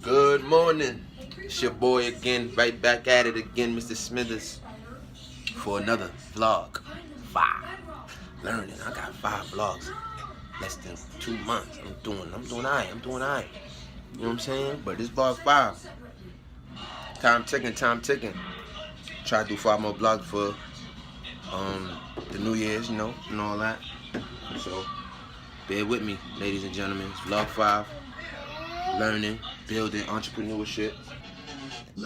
Good morning. It's your boy again, right back at it again, Mr. Smithers, for another vlog. 5. Learning. I got 5 vlogs. Less than 2 months. I'm doing alright. You know what I'm saying? But this vlog 5. Time ticking. Try to do 5 more vlogs for the New Year's, and all that. So bear with me, ladies and gentlemen. It's vlog 5. Learning, building, entrepreneurship.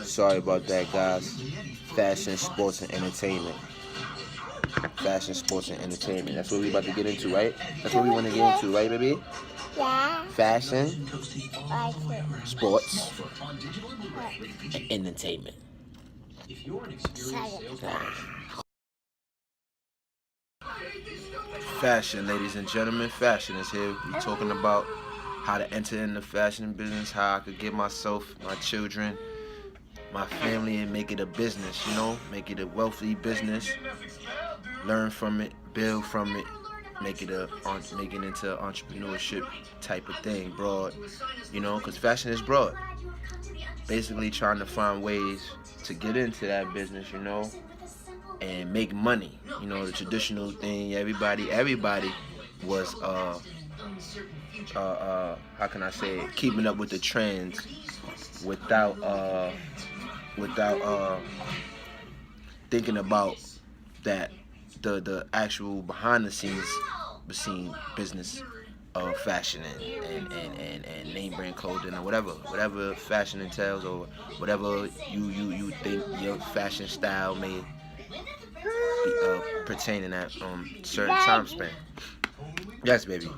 Sorry about that, guys. Fashion, sports, and entertainment. Fashion, sports, and entertainment. That's what we about to get into, right? That's what we want to get into, right, baby? Yeah. Fashion, sports, and entertainment. Fashion, ladies and gentlemen. Fashion is here. We're talking about how to enter in the fashion business, how I could get myself, my children, my family, and make it a business, make it a wealthy business, learn from it, build from it, make it into entrepreneurship type of thing, broad, because fashion is broad. Basically trying to find ways to get into that business, and make money. The traditional thing, everybody was how can I say it, keeping up with the trends without thinking about that the actual behind the scenes business of fashion and name brand clothing or whatever fashion entails, or whatever you think your fashion style may be pertaining at certain time span. Yes, baby.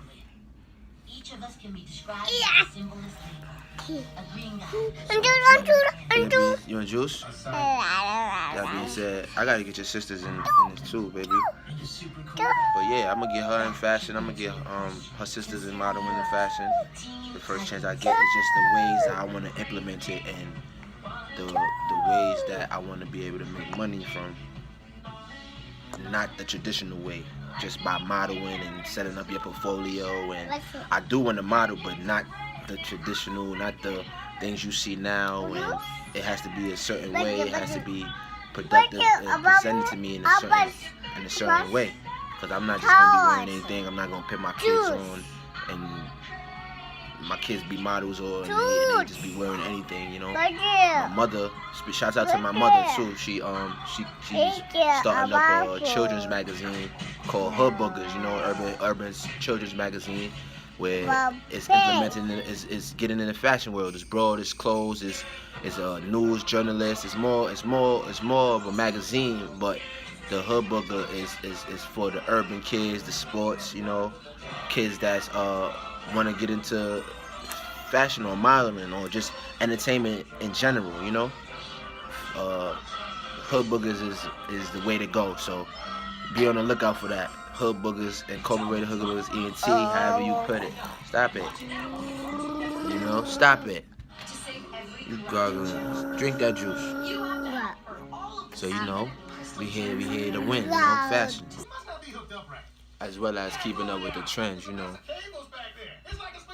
Each of us can be described as a symbolistic. You want juice? That being said, I gotta get your sisters in this too, baby. But yeah, I'm gonna get her in fashion. I'm gonna get her sisters in modeling and fashion. The first chance I get is just the ways that I want to implement it, and the ways that I want to be able to make money from. Not the traditional way, just by modeling and setting up your portfolio. And I do want to model, but not the traditional, not the things you see now. And it has to be a certain way. It has to be productive and presented to me in a certain way. Because I'm not just gonna be wearing anything. I'm not gonna put my kids on and my kids be models, or and they just be wearing anything, My mother, shouts out to my mother too. She's starting up a children's magazine called Hood Boogers, urban children's magazine, where it's implementing, it's getting in the fashion world. It's broad, it's clothes, it's a news journalist. It's more of a magazine, but the Hood Booger is for the urban kids, the sports, kids that's want to get into fashion or modeling or just entertainment in general, Hood Boogers is the way to go. So be on the lookout for that. Hood Boogers, Incorporated Hood Boogers, ENT, however you put it. Stop it. Stop it. You gotta drink that juice. So we here to win, fashion. As well as keeping up with the trends,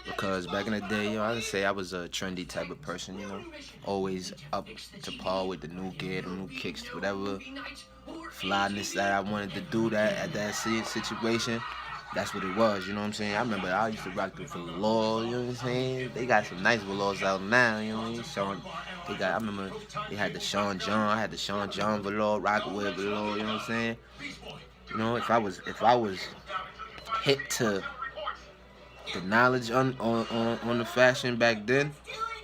Because back in the day, I would say I was a trendy type of person, Always up to par with the new gear, the new kicks, whatever flyness that I wanted to do that at that situation. That's what it was, you know what I'm saying? I remember I used to rock the velour, you know what I'm saying? They got some nice velours out now, you know what I mean? I remember they had the Sean John, I had the Sean John velour, Rockwood velour, you know what I'm saying? If I was hip to the knowledge on the fashion back then,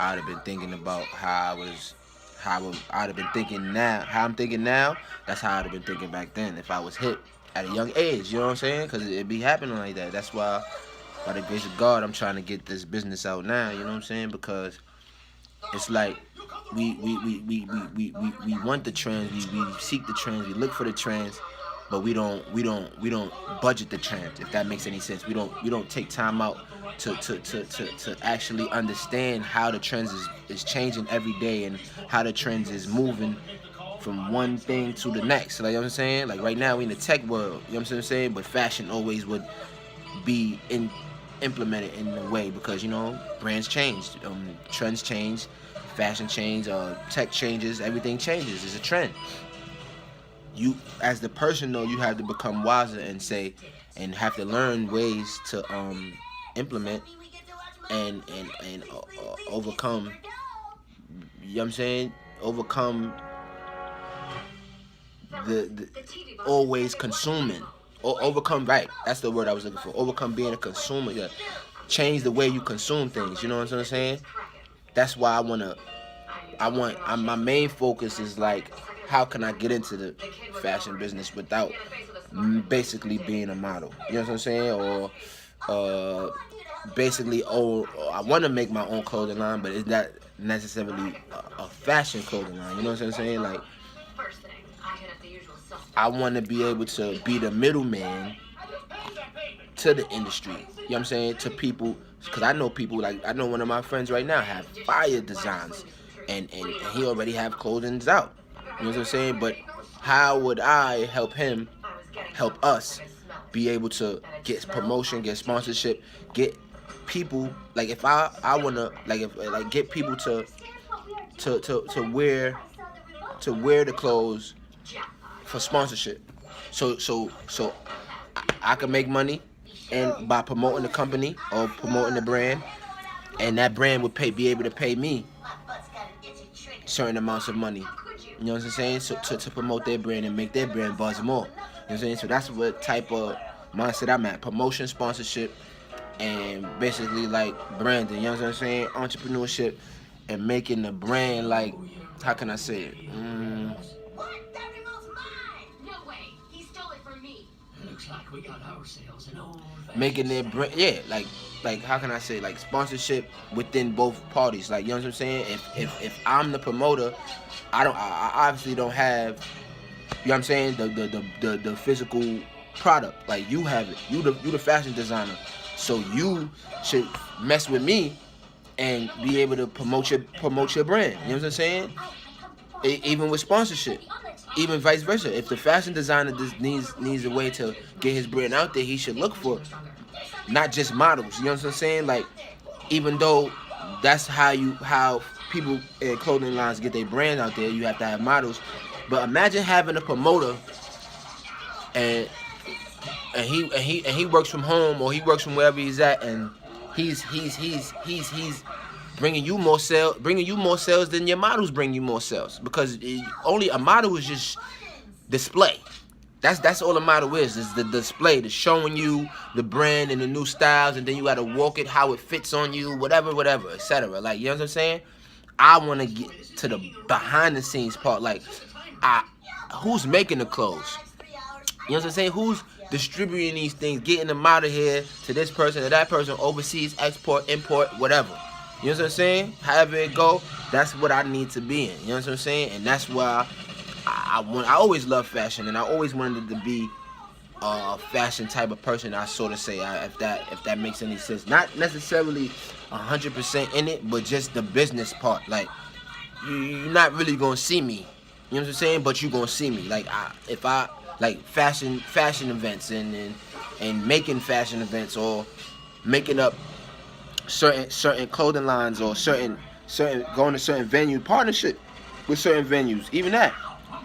I'd have been thinking about how I'd have been thinking now. How I'm thinking now, that's how I'd have been thinking back then if I was hip at a young age, you know what I'm saying? Because it be happening like that. That's why, by the grace of God, I'm trying to get this business out now, you know what I'm saying? Because it's like we want the trends, we seek the trends, we look for the trends, but we don't budget the trends, if that makes any sense. We don't take time out to actually understand how the trends is changing every day, and how the trends is moving from one thing to the next. Like, you know what I'm saying? Like right now we in the tech world, you know what I'm saying? But fashion always would be in implement it in a way, because brands change, trends change, fashion change, tech changes, everything changes. It's a trend. You, as the person, though, you have to become wiser and say, and have to learn ways to implement and overcome. You know what I'm saying? Overcome the always consuming. Or overcome, right? That's the word I was looking for. Overcome being a consumer. Yeah. Change the way you consume things. You know what I'm saying? That's why my main focus is like, how can I get into the fashion business without basically being a model? You know what I'm saying? Or basically, I want to make my own clothing line, but it's not necessarily a fashion clothing line. You know what I'm saying? Like, I want to be able to be the middleman to the industry. You know what I'm saying? To people, because I know people, like, I know one of my friends right now have fire designs, and he already have clothing out. You know what I'm saying? But how would I help us be able to get promotion, get sponsorship, get people, like, if I wanna, like, if like get people to wear the clothes for sponsorship, so I can make money, and by promoting the company or promoting the brand, and that brand would be able to pay me certain amounts of money. You know what I'm saying? So to promote their brand and make their brand buzz more. You know what I'm saying? So that's what type of mindset I'm at. Promotion, sponsorship, and basically like branding. You know what I'm saying? Entrepreneurship and making the brand, like, how can I say it? Making their brand, yeah, like how can I say, like, sponsorship within both parties. Like, you know what I'm saying? If I'm the promoter, I obviously don't have, you know what I'm saying, the physical product. Like, you have it. You the fashion designer. So you should mess with me and be able to promote your brand. You know what I'm saying? Even with sponsorship, even vice versa. If the fashion designer needs a way to get his brand out there, he should look for not just models. You know what I'm saying? Like, even though that's how people in clothing lines get their brand out there, you have to have models. But imagine having a promoter and he works from home, or he works from wherever he's at, and he's bringing you more sales than your models bring you more sales, because only a model is just display. That's all a model is the display, the showing you the brand and the new styles, and then you gotta walk it how it fits on you, whatever, etc. Like, you know what I'm saying? I want to get to the behind the scenes part, like, who's making the clothes? You know what I'm saying? Who's distributing these things, getting them out of here to this person, to that person, overseas, export, import, whatever. You know what I'm saying? However it go, that's what I need to be in. You know what I'm saying? And that's why I always loved fashion, and I always wanted to be a fashion type of person. I sort of say, if that makes any sense. Not necessarily 100% in it, but just the business part. Like, you're not really gonna see me. You know what I'm saying? But you're gonna see me. Like, if I like fashion events and making fashion events, or making up certain clothing lines, or certain going to certain venue, partnership with certain venues. Even that,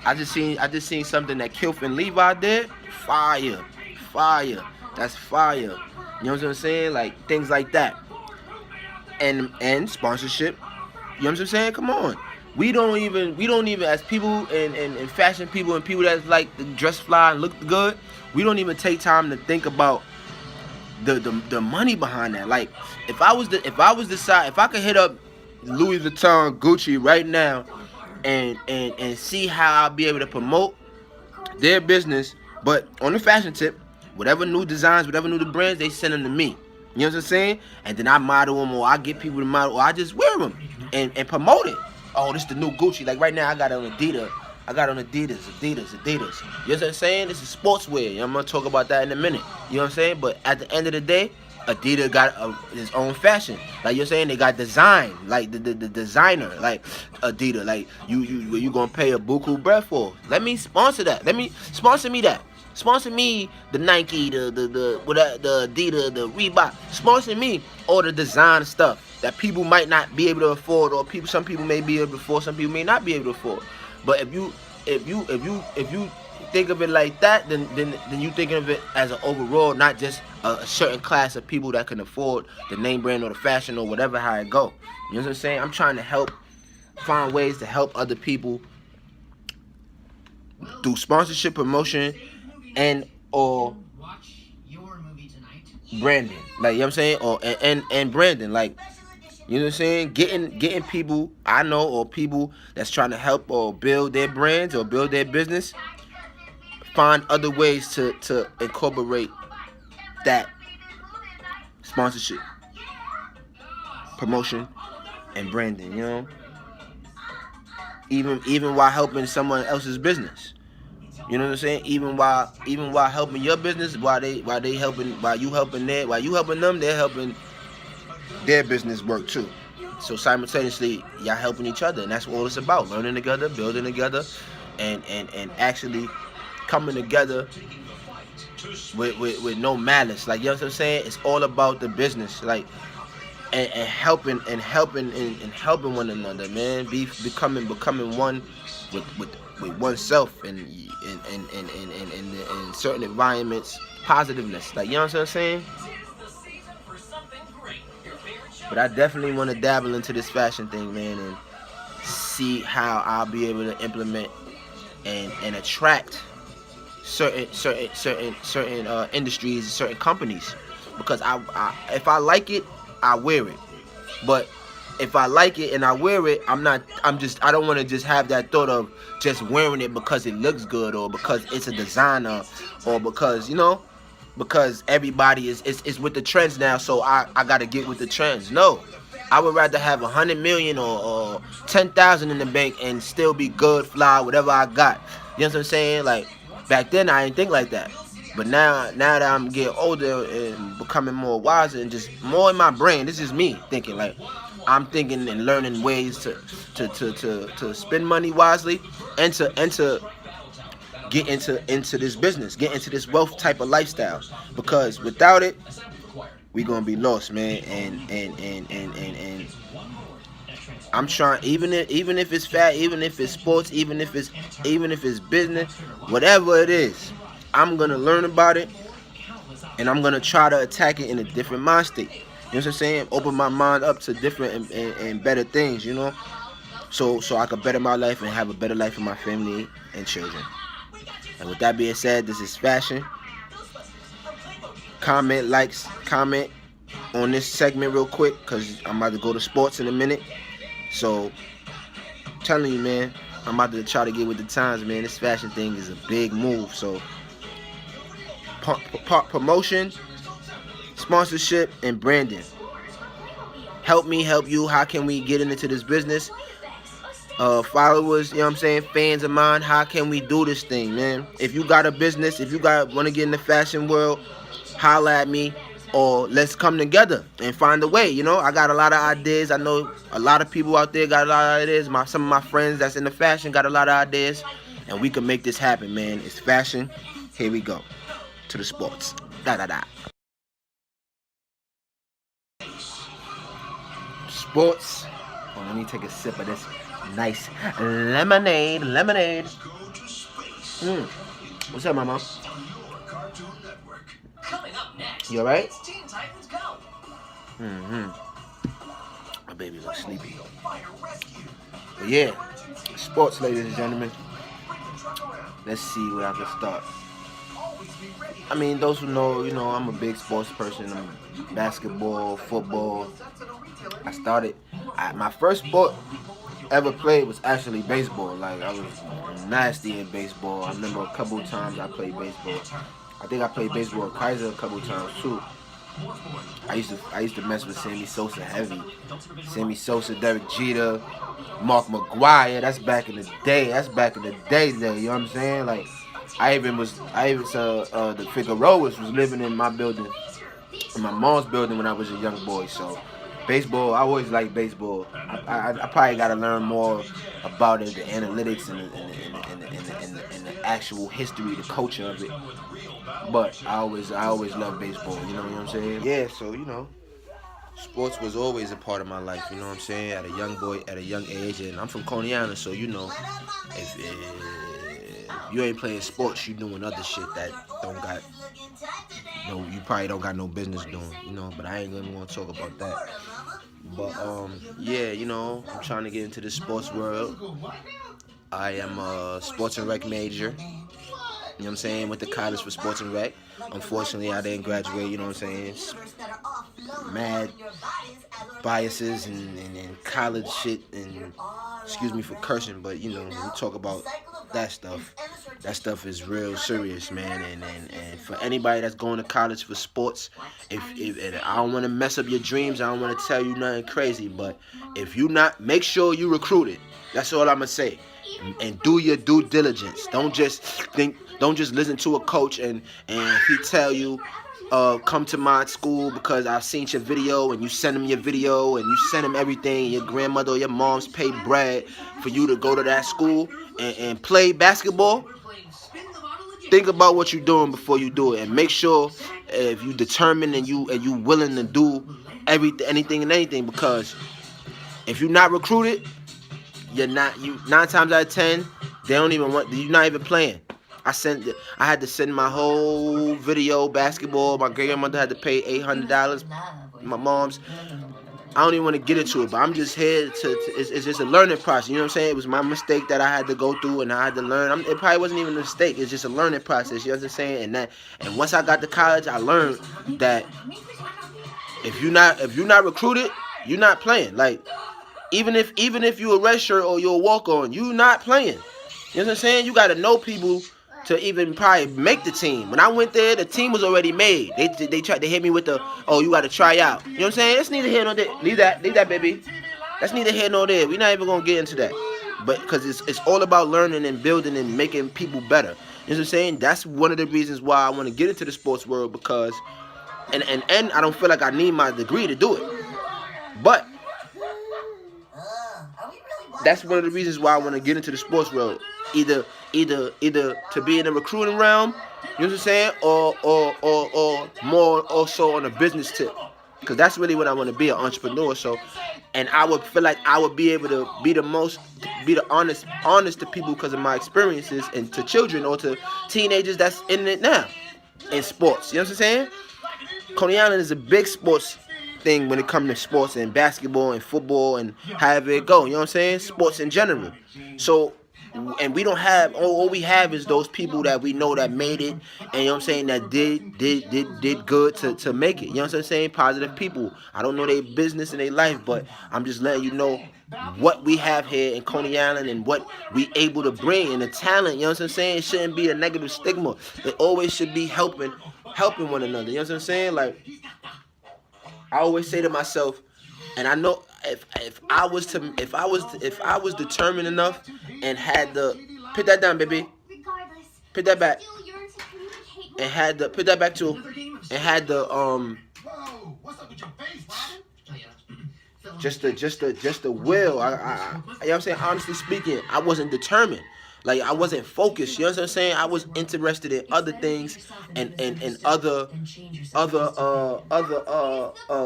I just seen something that Kilf and Levi did. Fire. That's fire. You know what I'm saying? Like, things like that. And sponsorship. You know what I'm saying? Come on. We don't even as people and fashion people and people that like to dress fly and look good, we don't even take time to think about the money behind that. Like, if I could hit up Louis Vuitton, Gucci right now and see how I'll be able to promote their business, but on the fashion tip, whatever new designs, whatever new brands, they send them to me. You know what I'm saying? And then I model them, or I get people to model, or I just wear them and promote it. Oh, this is the new Gucci. Like, right now, I got on Adidas. Adidas. You know what I'm saying? This is sportswear. I'm going to talk about that in a minute. You know what I'm saying? But at the end of the day, Adidas got his own fashion. Like, you're saying, they got design. Like, the designer. Like, Adidas. Like, you going to pay a buku bread for. Let me sponsor that. Let me sponsor me that. Sponsor me the Nike, the Adidas, the Reebok. Sponsor me all the design stuff that people might not be able to afford, or some people may be able to afford, some people may not be able to afford. But if you think of it like that, then you thinking of it as an overall, not just a certain class of people that can afford the name brand or the fashion or whatever, how it go. You know what I'm saying? I'm trying to find ways to help other people through sponsorship, promotion, and or branding. Like, you know what I'm saying? Or and branding. Like, you know what I'm saying? Getting people I know, or people that's trying to help or build their brands or build their business, find other ways to incorporate that sponsorship, promotion, and branding, you know? Even while helping someone else's business. You know what I'm saying? Even while helping your business, while you helping them, they're helping their business work too. So simultaneously, y'all helping each other, and that's what it's about: learning together, building together, and actually coming together with no malice. Like, you know what I'm saying? It's all about the business, like, and helping one another, man. Becoming one with oneself, and in certain environments, positiveness. Like, you know what I'm saying? But I definitely want to dabble into this fashion thing, man, and see how I'll be able to implement and attract certain industries, certain companies, because if I like it, I wear it. But if I like it and I wear it, I don't want to just have that thought of just wearing it because it looks good, or because it's a designer, or because everybody is with the trends now, so I gotta get with the trends. No, I would rather have 100 million or 10,000 in the bank and still be good, fly, whatever I got. You know what I'm saying? Like, back then I didn't think like that. But now that I'm getting older and becoming more wiser and just more in my brain, this is me thinking. Like, I'm thinking and learning ways to spend money wisely, and to get into this business, get into this wealth type of lifestyle. Because without it, we gonna be lost, man. And I'm trying, even if it's fat, even if it's sports, even if it's business, whatever it is, I'm gonna learn about it, and I'm gonna try to attack it in a different mind state. You know what I'm saying? Open my mind up to different and better things, you know, so I could better my life and have a better life for my family and children. And with that being said, this is fashion. Comment on this segment real quick, because I'm about to go to sports in a minute. So, I'm telling you, man, I'm about to try to get with the times, man. This fashion thing is a big move. So, promotion, sponsorship, and branding. Help me help you. How can we get into this business? Followers, you know what I'm saying, fans of mine, how can we do this thing, man? If you got a business, if you want to get in the fashion world, holla at me, or let's come together and find a way. You know, I got a lot of ideas. I know a lot of people out there got a lot of ideas. Some of my friends that's in the fashion got a lot of ideas, and we can make this happen, man. It's fashion. Here we go to the sports. Sports. Oh, let me take a sip of this nice lemonade. What's up, mama? You alright? My baby looks sleepy. But yeah, sports, ladies and gentlemen. Let's see where I can start. I mean, those who know, you know, I'm a big sports person. I'm basketball, football. My first sport ever played was actually baseball. Like, I was nasty in baseball. I remember a couple of times I played baseball. I think I played baseball at Kaiser a couple of times too. I used to mess with Sammy Sosa heavy. Sammy Sosa, Derek Jeter, Mark McGwire. That's back in the day. You know what I'm saying? Like, the Figueroas was living in my building, in my mom's building, when I was a young boy. So, baseball, I always liked baseball. I probably got to learn more about it, the analytics and actual history, the culture of it. But I always loved baseball. You know what I'm saying? Yeah. So sports was always a part of my life. You know what I'm saying? At a young age, and I'm from Coney Island, so if you ain't playing sports, you doing other shit that don't got no, you probably don't got no business doing. But I ain't gonna want to talk about that. But yeah, I'm trying to get into the sports world. I am a sports and rec major. You know what I'm saying? Went to college for sports and rec. Unfortunately, I didn't graduate. You know what I'm saying? Mad biases and college shit, and excuse me for cursing, but when we talk about that stuff is real serious, man. And for anybody that's going to college for sports, if I don't want to mess up your dreams, I don't want to tell you nothing crazy, but if you not, make sure you recruit it. That's all I'm gonna say. And do your due diligence. Don't just listen to a coach and he tell you come to my school because I've seen your video, and you send him your video and you send him everything, and your grandmother or your mom's paid bread for you to go to that school and play basketball. Think about what you're doing before you do it, and make sure if you determined and you willing to do anything, because if you're not recruited, you 9 times out of 10 they don't even want, you're not even playing. I had to send my whole video basketball. My grandmother had to pay $800. My mom's. I don't even want to get into it, but I'm just here it's just a learning process. You know what I'm saying? It was my mistake that I had to go through, and I had to learn. It probably wasn't even a mistake. It's just a learning process. You know what I'm saying? And once I got to college, I learned that if you're not recruited, you're not playing. Like even if you're a redshirt or you're a walk-on, you're not playing. You know what I'm saying? You got to know people to even probably make the team. When I went there, the team was already made. They tried to hit me with you got to try out. You know what I'm saying? It's neither here nor there. Leave that, baby. That's neither here nor there. We're not even gonna get into that. But because it's all about learning and building and making people better. You know what I'm saying? That's one of the reasons why I want to get into the sports world, because and I don't feel like I need my degree to do it. But that's one of the reasons why I want to get into the sports world. Either to be in the recruiting realm, you know what I'm saying, or more also on a business tip, because that's really what I want to be, an entrepreneur. So, and I would feel like I would be able to be the honest to people because of my experiences, and to children or to teenagers that's in it now in sports. You know what I'm saying? Coney Island is a big sports thing when it comes to sports and basketball and football and however it go. You know what I'm saying? Sports in general. So, and we don't have, all we have is those people that we know that made it, and you know what I'm saying, that did good to make it. You know what I'm saying? Positive people. I don't know their business and their life, but I'm just letting you know what we have here in Coney Island and what we able to bring, and the talent. You know what I'm saying? It shouldn't be a negative stigma. It always should be helping one another. You know what I'm saying? Like, I always say to myself, and I know if I was determined enough and had the put that down, baby, put that back, and had the put that back too, and had the just the will. You know what I'm saying? Honestly speaking, I wasn't determined. Like, I wasn't focused. You know what I'm saying? I was interested in other things and other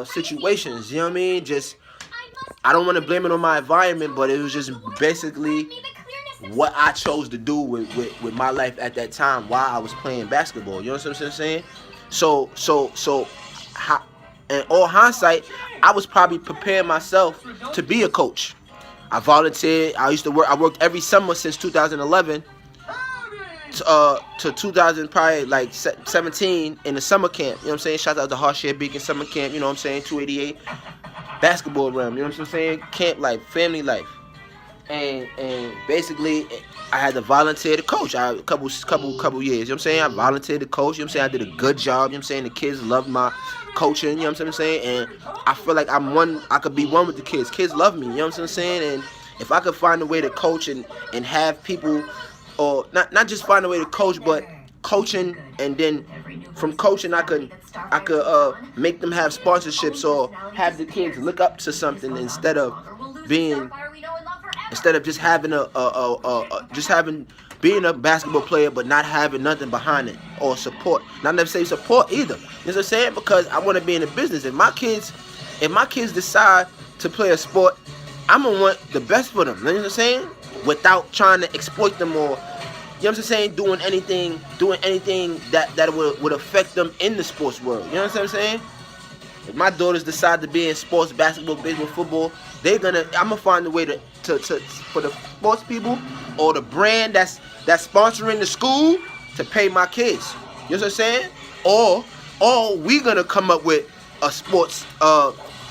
situations. You know what I mean? Just, I don't want to blame it on my environment, but it was just basically what I chose to do with my life at that time while I was playing basketball. You know what I'm saying? So in all hindsight, I was probably preparing myself to be a coach. I volunteered. I worked every summer since 2011 to 2000, probably like 17 in the summer camp. You know what I'm saying? Shout out to Harshare Beacon summer camp. You know what I'm saying? 288 basketball realm. You know what I'm saying? Camp life, family life, and basically I had to volunteer to coach. A couple years. You know what I'm saying? I volunteered to coach. You know what I'm saying? I did a good job. You know what I'm saying? The kids loved my coaching. You know what I'm saying? And I feel like I could be one with the kids. Kids love me. You know what I'm saying? And if I could find a way to coach and have people, or not just find a way to coach, but coaching, and then from coaching I could make them have sponsorships or have the kids look up to something instead of just having being a basketball player but not having nothing behind it or support. Not necessarily support either. You know what I'm saying? Because I want to be in the business. If my kids decide to play a sport, I'm gonna want the best for them. You know what I'm saying? Without trying to exploit them, or you know what I'm saying, doing anything that would affect them in the sports world. You know what I'm saying? If my daughters decide to be in sports, basketball, baseball, football, I'm gonna find a way to for the sports people or the brand that's sponsoring the school to pay my kids. You know what I'm saying? Or we gonna come up with a sports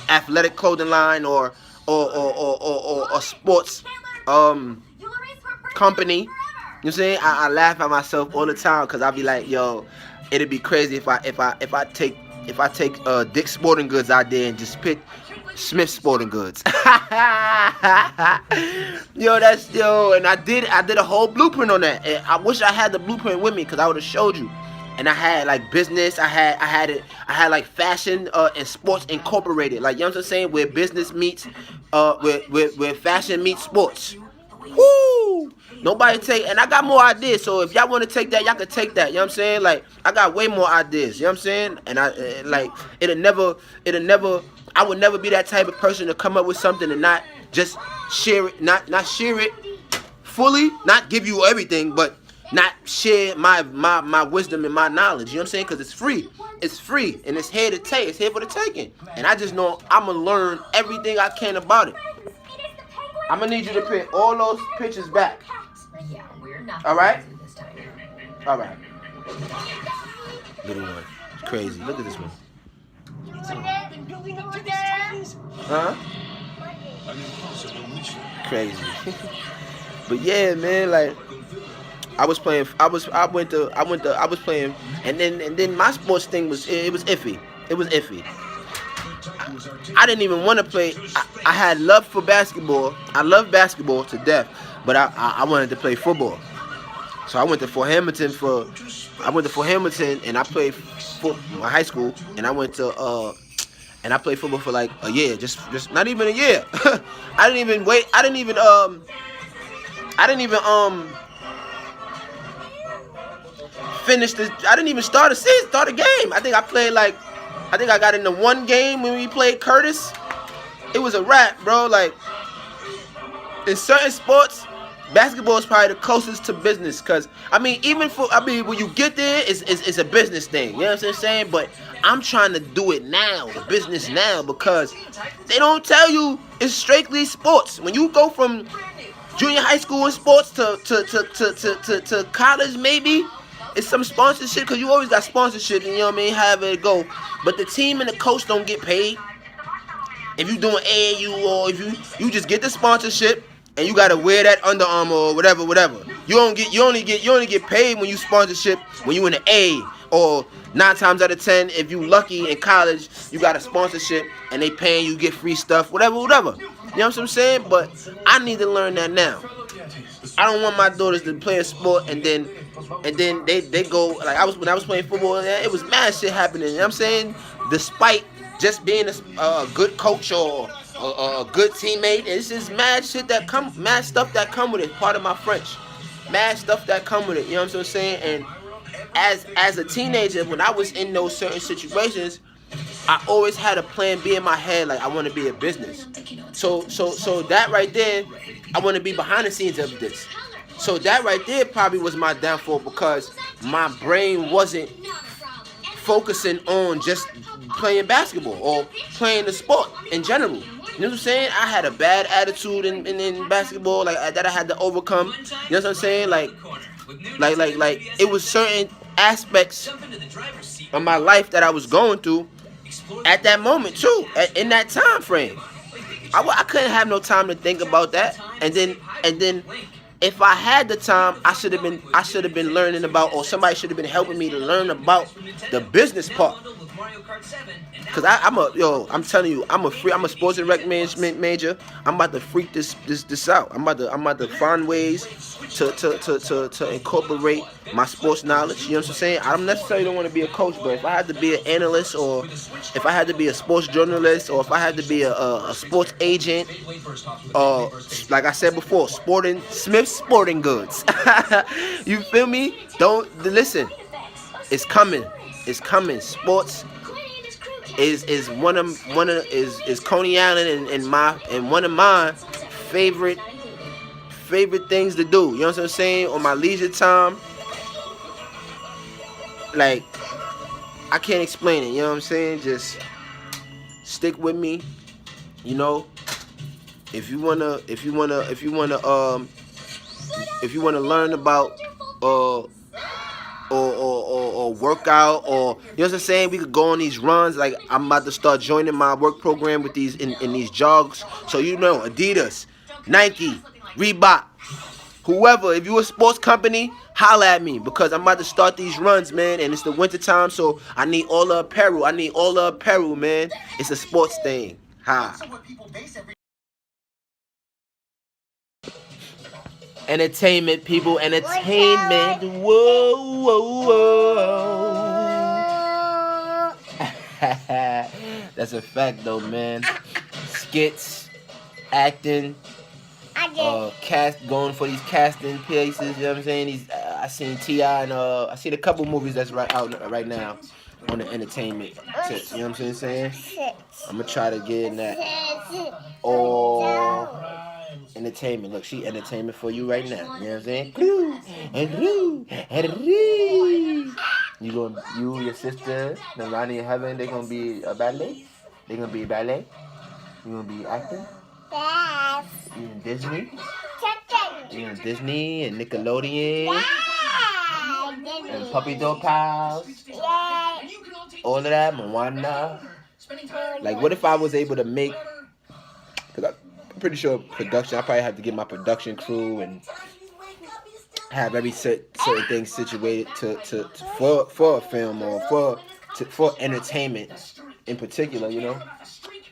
athletic clothing line or a sports company. You know what I'm saying? I laugh at myself all the time because I'll be like, yo, it'd be crazy if I take Dick's Sporting Goods out there and just pick Smith Sporting Goods. And I did a whole blueprint on that. And I wish I had the blueprint with me because I would have showed you. And I had like business, I had like fashion and sports incorporated. Like, you know what I'm saying? Where business meets where fashion meets sports. Woo! Nobody take, and I got more ideas, so if y'all want to take that, y'all can take that. You know what I'm saying? Like, I got way more ideas. You know what I'm saying? And I would never be that type of person to come up with something and not just share it, not share it fully, not give you everything, but not share my wisdom and my knowledge. You know what I'm saying? Because it's free. It's free, and it's here to take. It's here for the taking. And I just know I'm going to learn everything I can about it. I'm going to need you to put all those pictures back. All right? All right. Little one. It's crazy. Look at this one. Huh? Crazy. But yeah, man, like I was playing, and then my sports thing was iffy. It was iffy. I didn't even want to play. I had love for basketball. I love basketball to death, but I wanted to play football. So I went to Fort Hamilton and I played my high school, and I went to and I played football for like a year, just not even a year. I didn't even finish this. I didn't even start a game. I think I got into one game when we played Curtis. It was a wrap, bro. Like, in certain sports, basketball is probably the closest to business. Cause when you get there, it's a business thing. You know what I'm saying? But I'm trying to do it now, the business now, because they don't tell you it's strictly sports. When you go from junior high school in sports to college, maybe it's some sponsorship, because you always got sponsorship, and you know what I mean, however it go. But the team and the coach don't get paid. If you doing AAU, or if you just get the sponsorship and you gotta wear that Under Armour or whatever. You only get paid when you sponsorship when you in the A, or 9 times out of 10, if you lucky in college, you got a sponsorship and they paying you, get free stuff, whatever. You know what I'm saying? But I need to learn that now. I don't want my daughters to play a sport and then they go, like when I was playing football, it was mad shit happening. You know what I'm saying? Despite just being a good coach or a good teammate, it's just mad stuff that come with it. Part of my French, mad stuff that come with it. You know what I'm saying? And as a teenager, when I was in those certain situations, I always had a plan B in my head, like I want to be a business. So that right there, I want to be behind the scenes of this. So that right there probably was my downfall, because my brain wasn't focusing on just playing basketball or playing the sport in general. You know what I'm saying? I had a bad attitude in basketball, like that I had to overcome. You know what I'm saying? Like it was certain aspects of my life that I was going through at that moment too, in that time frame. I couldn't have no time to think about that. And then if I had the time, I should have been learning about, or somebody should have been helping me to learn about the business part. Cause I'm telling you, I'm a sports and rec management major. I'm about to freak this out. I'm about to find ways to incorporate my sports knowledge. You know what I'm saying? I don't necessarily don't want to be a coach, but if I had to be an analyst, or if I had to be a sports journalist, or if I had to be a sports agent, like I said before, Smith Sporting Goods. You feel me? Don't listen. It's coming. It's coming. Sports is is Coney Island and one of my favorite things to do. You know what I'm saying? On my leisure time, like I can't explain it. You know what I'm saying? Just stick with me. You know, if you wanna learn about or work out, or you know what I'm saying, we could go on these runs. Like I'm about to start joining my work program with these in these jogs. So you know, Adidas, Nike, Reebok, whoever, if you a sports company, holla at me, because I'm about to start these runs, man, and it's the winter time, so I need all the apparel, man. It's a sports thing. Ha. Entertainment, people, entertainment. Whoa, whoa, whoa. That's a fact, though, man. Skits, acting, going for these casting places. You know what I'm saying? I seen T.I. and I seen a couple movies that's out right now on the entertainment tips. You know what I'm saying? I'm gonna try to get in that all entertainment. Look, she entertainment for you right now. You know what I'm saying? You, your sister, Nalani and Heaven, they gonna be a ballet. They gonna be ballet. You gonna be acting. Yes. You in Disney. You in Disney and Nickelodeon. Yeah. And Puppy Dog Pals. Yeah. All of that, Moana. Like, what if I was able to make? Cause I'm pretty sure production. I probably have to get my production crew and have every certain thing situated for a film or for entertainment in particular. You know,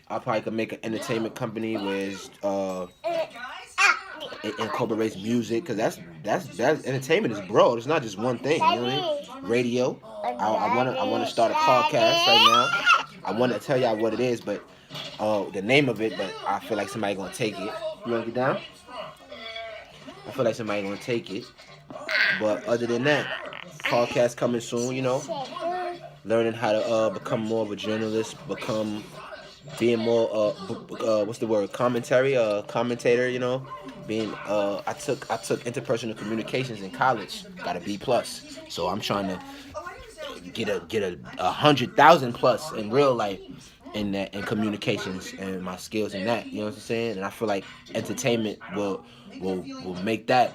I probably could make an entertainment company where it incorporates music, cause that's entertainment is broad. It's not just one thing. You know what I mean? Radio. I wanna start a podcast right now. I want to tell y'all what it is, but the name of it. But I feel like somebody gonna take it. You wanna get down? I feel like somebody gonna take it. But other than that, podcast coming soon. You know, learning how to become more of a journalist, being more what's the word? Commentator. You know, being I took interpersonal communications in college. Got a B+. So I'm trying to get a 100,000+ in real life in that, in communications and my skills in that. You know what I'm saying? And I feel like entertainment will make that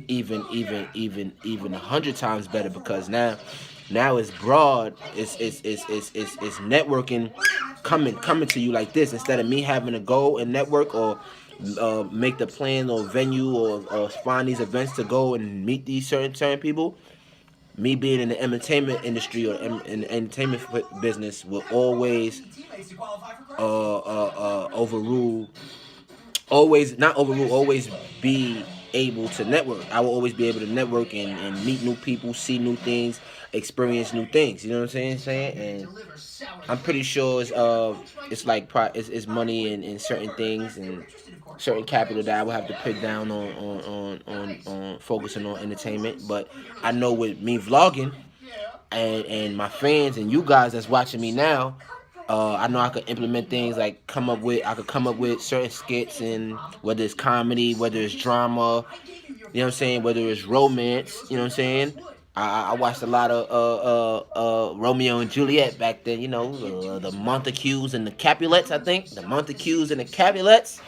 even 100 times better, because now it's broad. It's networking coming to you like this, instead of me having to go and network or make the plan or venue or find these events to go and meet these certain people. Me being in the entertainment industry or in the entertainment business will always overrule, always be able to network. I will always be able to network and meet new people, see new things, experience new things. You know what I'm saying? And I'm pretty sure it's like it's money in certain things and certain capital that I would have to put down on focusing on entertainment. But I know with me vlogging and my fans and you guys that's watching me now, I know I could implement things like come up with certain skits, and whether it's comedy, whether it's drama, you know what I'm saying, whether it's romance, you know what I'm saying. I watched a lot of Romeo and Juliet back then, you know, the Montagues and the Capulets, I think. The Montagues and the Capulets.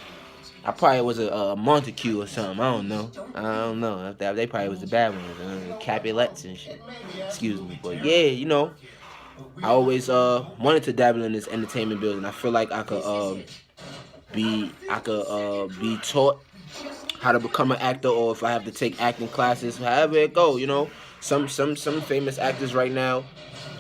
I probably was a Montague or something. I don't know. They probably was the bad ones. The Capulets and shit. Excuse me. But yeah, you know, I always wanted to dabble in this entertainment building. I feel like I could be taught how to become an actor, or if I have to take acting classes, however it go, you know. Some famous actors right now,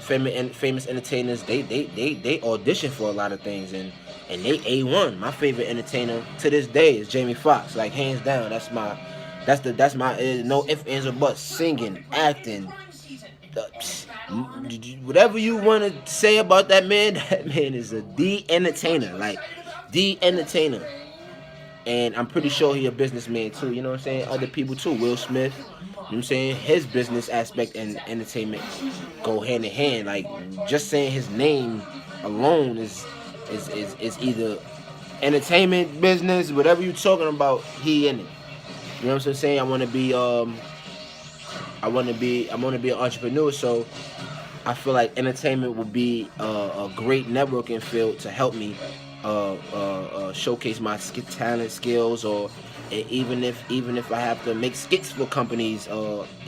famous entertainers, they audition for a lot of things, and they A1. My favorite entertainer to this day is Jamie Foxx, like hands down. That's my no ifs, ands, or buts. Singing, acting, whatever you want to say about that man, that man is the entertainer, like the entertainer. And I'm pretty sure he a businessman too, you know what I'm saying? Other people too, Will Smith, you know what I'm saying? His business aspect and entertainment go hand in hand. Like, just saying his name alone is either entertainment, business, whatever you talking about, he in it. You know what I'm saying? I want to be an entrepreneur, so I feel like entertainment will be a great networking field to help me showcase my talent, skills, or even if I have to make skits for companies,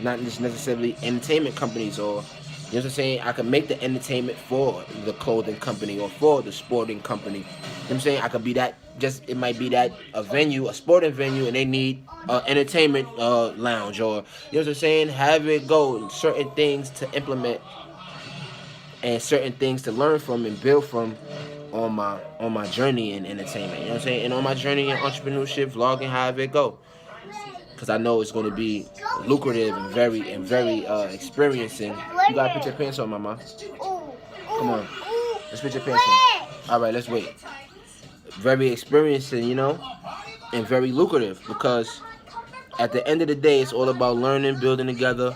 not just necessarily entertainment companies, or you know what I'm saying, I can make the entertainment for the clothing company or for the sporting company. You know what I'm saying? I could be that. Just it might be that a venue, a sporting venue, and they need entertainment lounge, or you know what I'm saying. Have it go certain things to implement and certain things to learn from and build from on my journey in entertainment. You know what I'm saying? And on my journey in entrepreneurship, vlogging, however it go. Because I know it's going to be lucrative and very experiencing. You gotta put your pants on, mama. Come on, let's put your pants on. All right, let's wait. Very experiencing, you know, and very lucrative, because at the end of the day, it's all about learning, building together,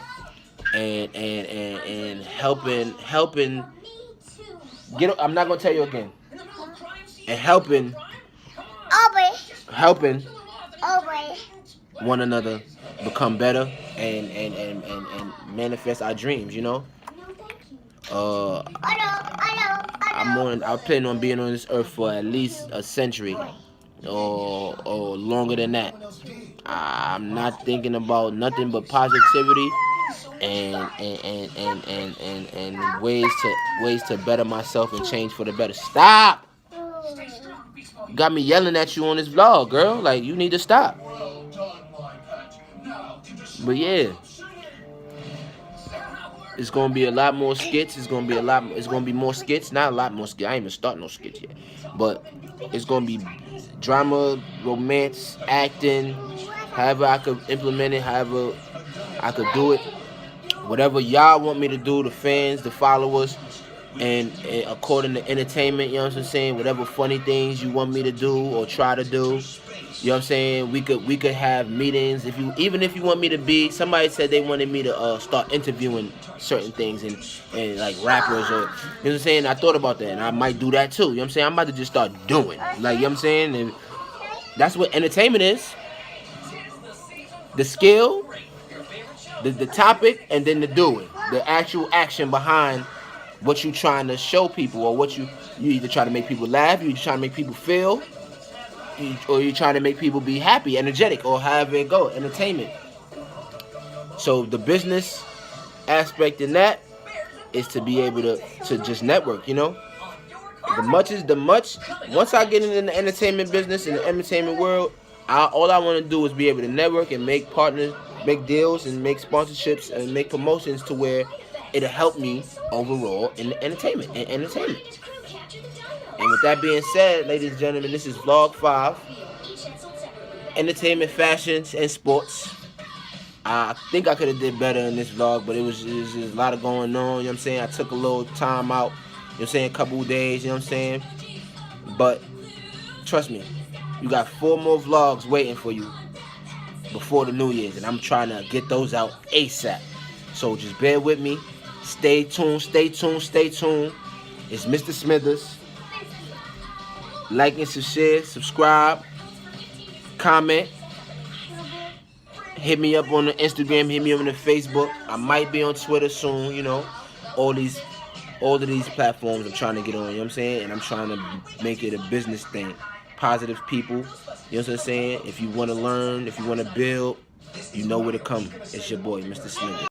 and helping. I'm not gonna tell you again. And helping one another become better and manifest our dreams, you know. I plan on being on this earth for at least a century or longer than that. I'm not thinking about nothing but positivity and ways to better myself and change for the better. Stop! You got me yelling at you on this vlog, girl. Like, you need to stop. But yeah, it's gonna be a lot more skits. It's gonna be more skits. Not a lot more skits. I ain't even start no skits yet. But it's gonna be drama, romance, acting. However I could implement it. However I could do it. Whatever y'all want me to do, the fans, the followers, and according to entertainment, you know what I'm saying? Whatever funny things you want me to do or try to do, you know what I'm saying? We could have meetings. Even if you want me to be, somebody said they wanted me to start interviewing certain things and like rappers, or you know what I'm saying? I thought about that, and I might do that too. You know what I'm saying? I'm about to just start doing, like, you know what I'm saying? And that's what entertainment is. The skill, the topic, and then the doing, the actual action behind what you trying to show people, or what you either try to make people laugh, you trying to make people feel, or you trying to make people be happy, energetic, or however it go, entertainment. So the business aspect in that is to be able to just network, you know. The much. Once I get into the entertainment business, in the entertainment world, all I want to do is be able to network and make partners, make deals, and make sponsorships and make promotions to where it'll help me overall in the entertainment. And with that being said, ladies and gentlemen, this is Vlog 5, Entertainment, Fashions, and Sports. I think I could have did better in this vlog, but it was just a lot of going on, you know what I'm saying? I took a little time out, you know what I'm saying, a couple of days, you know what I'm saying? But trust me, you got 4 more vlogs waiting for you before the New Year's, and I'm trying to get those out ASAP. So just bear with me. Stay tuned. It's Mr. Smithers. Like and share, subscribe, comment. Hit me up on the Instagram, hit me up on the Facebook. I might be on Twitter soon, you know. All of these platforms I'm trying to get on, you know what I'm saying? And I'm trying to make it a business thing. Positive people, you know what I'm saying? If you want to learn, if you want to build, you know where to come. It's your boy, Mr. Smithers.